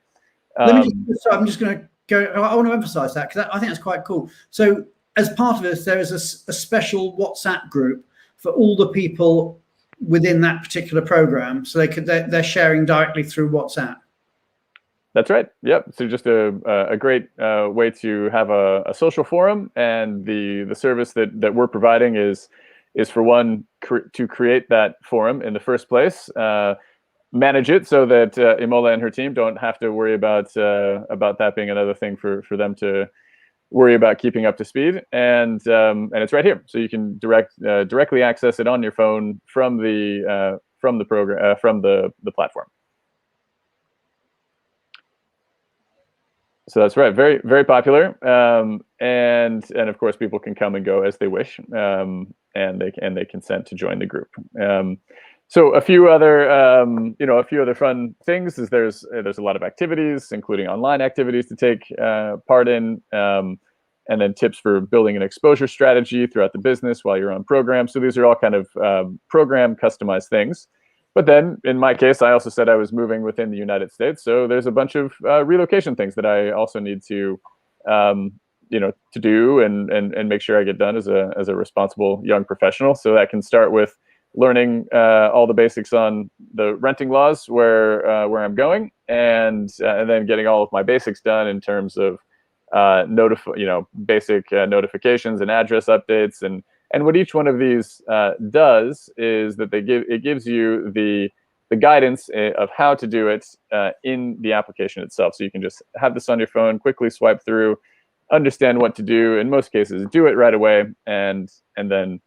I'm just going to go. I want to emphasize that because I think that's quite cool. So as part of this, there is a special WhatsApp group for all the people within that particular program, so they're sharing directly through WhatsApp. That's right. Yep. So just a great way to have a social forum, and the service that we're providing is for one to create that forum in the first place, manage it so that Imola and her team don't have to worry about that being another thing for them to worry about keeping up to speed, and it's right here, so you can directly access it on your phone from the program from the platform. So that's right, very, very popular, and of course people can come and go as they wish, and they consent to join the group. So a few other fun things is there's a lot of activities, including online activities to take part in, and then tips for building an exposure strategy throughout the business while you're on program. So these are all kind of program customized things. But then, in my case, I also said I was moving within the United States, so there's a bunch of relocation things that I also need to, to do and make sure I get done as a responsible young professional. So that can start with learning all the basics on the renting laws where I'm going, and then getting all of my basics done in terms of basic notifications and address updates. And what each one of these does is that it gives you the guidance of how to do it in the application itself. So you can just have this on your phone, quickly swipe through, understand what to do. In most cases, do it right away, and then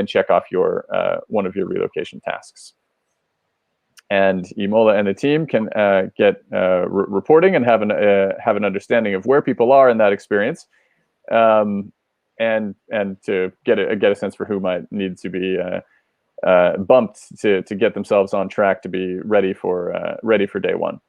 check off your one of your relocation tasks. And Imola and the team can get reporting and have an understanding of where people are in that experience. And to get a sense for who might need to be bumped to get themselves on track to be ready for day one.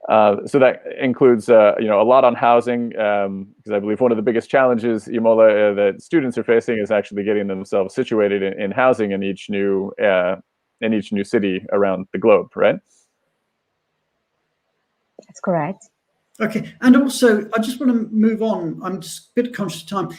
So that includes a lot on housing, because I believe one of the biggest challenges Imola that students are facing is actually getting themselves situated in housing in each new city around the globe, right? That's correct. Okay, and also I just want to move on. I'm just a bit conscious of time.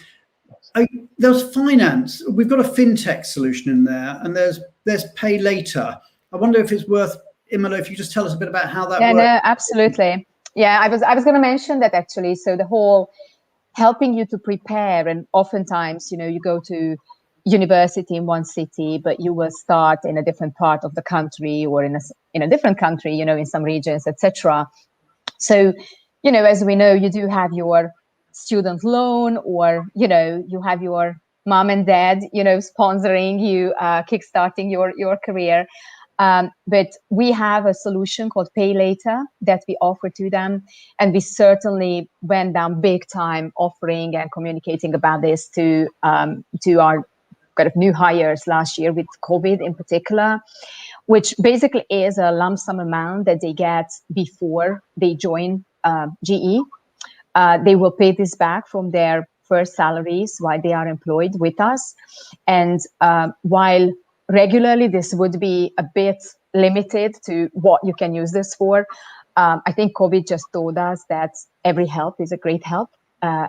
There's finance. We've got a fintech solution in there, and there's PayLater. I wonder if it's worth, Imola, if you just tell us a bit about how that works. No, absolutely. Yeah, I was going to mention that actually. So the whole helping you to prepare, and oftentimes, you go to university in one city, but you will start in a different part of the country, or in a different country, in some regions, etc. So, as we know, you do have your student loan, or, you have your mom and dad, sponsoring you, kickstarting your career. But we have a solution called PayLater that we offer to them. And we certainly went down big time offering and communicating about this to our kind of new hires last year, with COVID in particular, which basically is a lump sum amount that they get before they join GE. They will pay this back from their first salaries while they are employed with us. And while regularly this would be a bit limited to what you can use this for, I think COVID just told us that every help is a great help.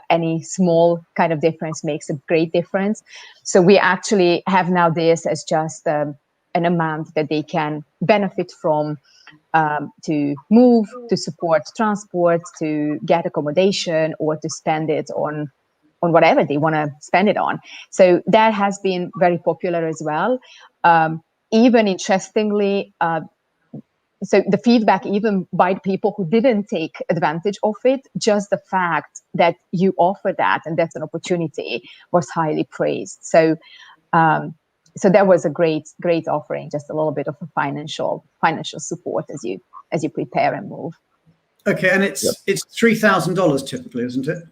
Any small kind of difference makes a great difference. So we actually have now this as just an amount that they can benefit from, to move, to support transport, to get accommodation, or to spend it on whatever they want to spend it on. So that has been very popular as well. Even interestingly, so the feedback, even by people who didn't take advantage of it, just the fact that you offer that and that's an opportunity, was highly praised. So that was a great offering, just a little bit of a financial support as you prepare and move. Okay, and it's $3,000 typically, isn't it?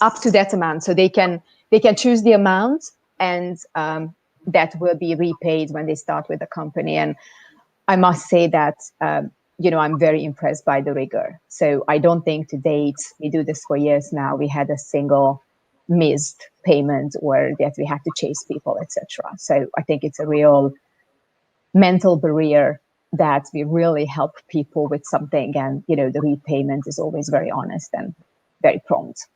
Up to that amount, so they can choose the amount, and that will be repaid when they start with the company. And I must say that I'm very impressed by the rigor. So I don't think to date, we do this for years now, we had a single missed payment or that we had to chase people, etc. So I think it's a real mental barrier that we really help people with something, and the repayment is always very honest and very prompt.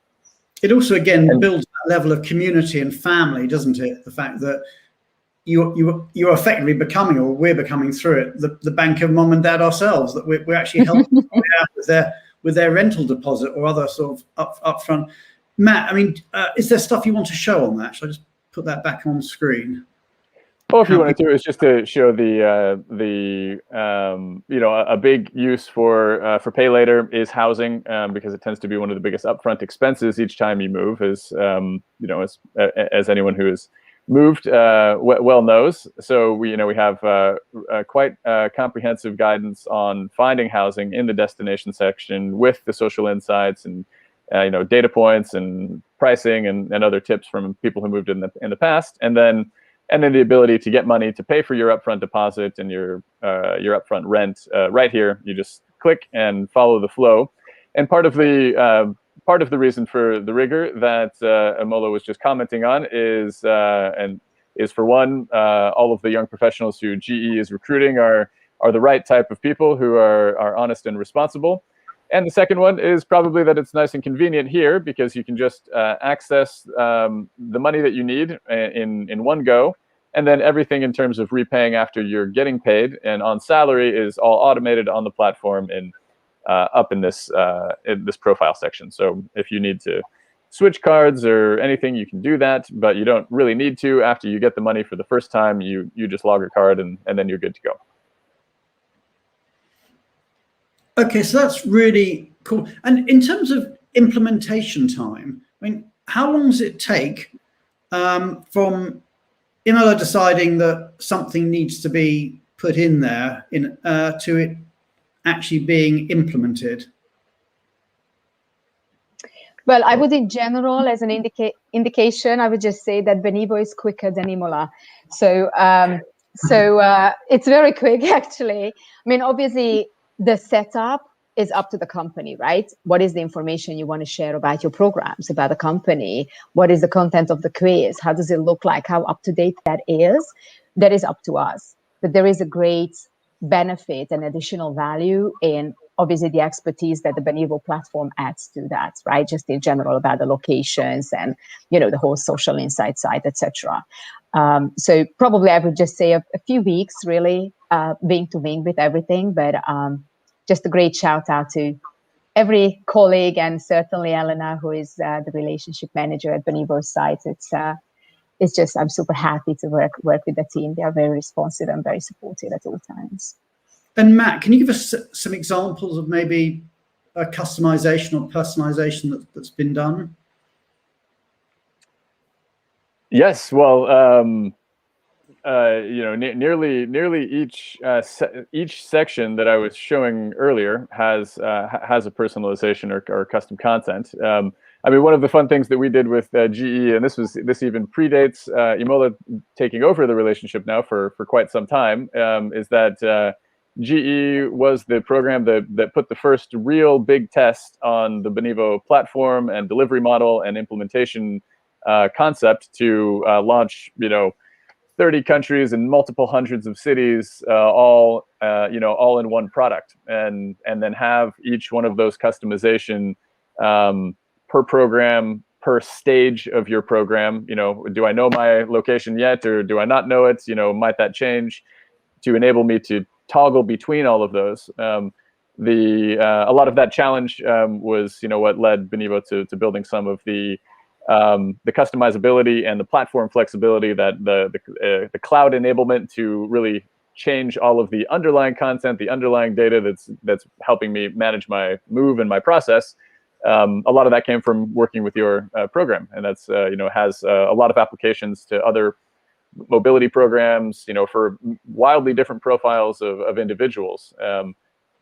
It also again builds that level of community and family, doesn't it? The fact that you're effectively becoming, or we're becoming through it, the bank of mom and dad ourselves, that we're actually helping them out with their rental deposit or other sort of upfront. Matt, I mean, is there stuff you want to show on that? Shall I just put that back on screen? Well, if you wanted to, it's just to show a big use for PayLater is housing, because it tends to be one of the biggest upfront expenses each time you move, as anyone who has moved well knows. So we have quite comprehensive guidance on finding housing in the destination section with the social insights and data points and pricing and other tips from people who moved in the past, and then the ability to get money to pay for your upfront deposit and your upfront rent right here. You just click and follow the flow. And part of the reason for the rigor that Imola was just commenting on is for one, all of the young professionals who GE is recruiting are the right type of people who are honest and responsible. And the second one is probably that it's nice and convenient here, because you can just access the money that you need in one go. And then everything in terms of repaying after you're getting paid and on salary is all automated on the platform and up in this profile section. So if you need to switch cards or anything, you can do that, but you don't really need to. After you get the money for the first time, you just log a card and then you're good to go. Okay, so that's really cool. And in terms of implementation time, I mean, how long does it take from Imola deciding that something needs to be put in there to it actually being implemented? Well, I would, in general, as an indication, I would just say that Benivo is quicker than Imola. So it's very quick, actually. I mean, obviously, the setup is up to the company, right? What is the information you want to share about your programs, about the company? What is the content of the quiz? How does it look like? How up to date that is? That is up to us. But there is a great benefit and additional value in obviously the expertise that the Benivo platform adds to that, right? Just in general about the locations and the whole social insight side, etc. So probably I would just say a few weeks, really, wing to wing with everything, but just a great shout out to every colleague and certainly Elena, who is the relationship manager at Benivo's site. It's just, I'm super happy to work with the team. They are very responsive and very supportive at all times. And Matt, can you give us some examples of maybe a customization or personalization that's been done? Yes, well, nearly each section that I was showing earlier has a personalization or custom content. I mean, one of the fun things that we did with GE, and this even predates Imola taking over the relationship now for quite some time, is that GE was the program that put the first real big test on the Benivo platform and delivery model and implementation concept to launch, 30 countries and multiple hundreds of cities, all in one product, and then have each one of those customization per program, per stage of your program. Do I know my location yet, or do I not know it? Might that change? To enable me to toggle between all of those. A lot of that challenge was, what led Benivo to building some of the customizability and the platform flexibility, that the cloud enablement to really change all of the underlying content, the underlying data that's helping me manage my move and my process. A lot of that came from working with your program, and that's has a lot of applications to other mobility programs, for wildly different profiles of individuals. And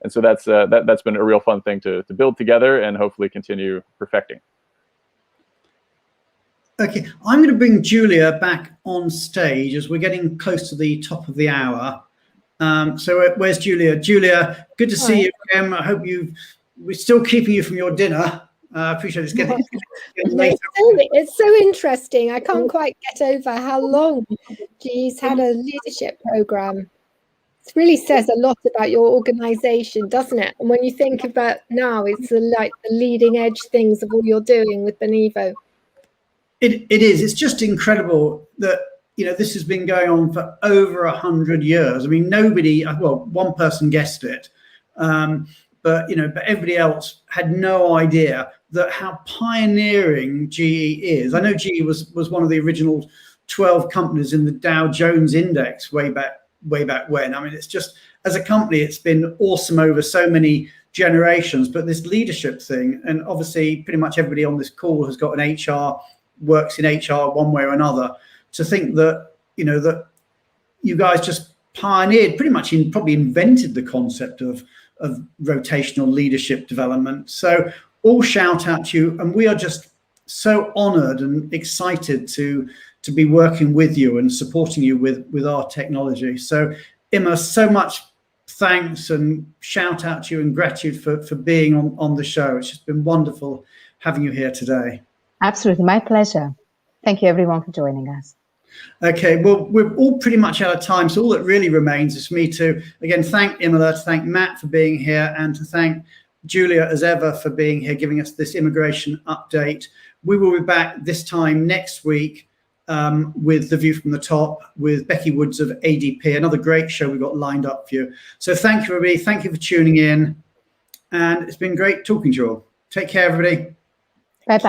so that's been a real fun thing to build together and hopefully continue perfecting. Okay, I'm going to bring Julia back on stage as we're getting close to the top of the hour. So where's Julia? Julia, good to see you again. I hope we're still keeping you from your dinner. I appreciate it's getting late. It's so interesting. I can't quite get over how long GE's had a leadership program. It really says a lot about your organization, doesn't it? And when you think about now, it's like the leading edge things of all you're doing with Benivo. It is. It's just incredible that this has been going on for over 100 years. I mean, nobody. Well, one person guessed it, but everybody else had no idea that how pioneering GE is. I know GE was one of the original 12 companies in the Dow Jones Index way back when. I mean, it's just, as a company, it's been awesome over so many generations. But this leadership thing, and obviously pretty much everybody on this call has got an HR, works in HR one way or another, to think that, you know, that you guys just pioneered, pretty much probably invented the concept of rotational leadership development. So all shout out to you, and we are just so honored and excited to be working with you and supporting you with our technology. So Emma, so much thanks and shout out to you and gratitude for being on the show. It's just been wonderful having you here today. Absolutely, my pleasure. Thank you everyone for joining us. Okay, well, we're all pretty much out of time, so all that really remains is for me to, again, thank Imola, to thank Matt for being here, and to thank Julia, as ever, for being here, giving us this immigration update. We will be back this time next week with The View from the Top, with Becky Woods of ADP, another great show we've got lined up for you. So thank you, everybody. Thank you for tuning in, and it's been great talking to you all. Take care, everybody.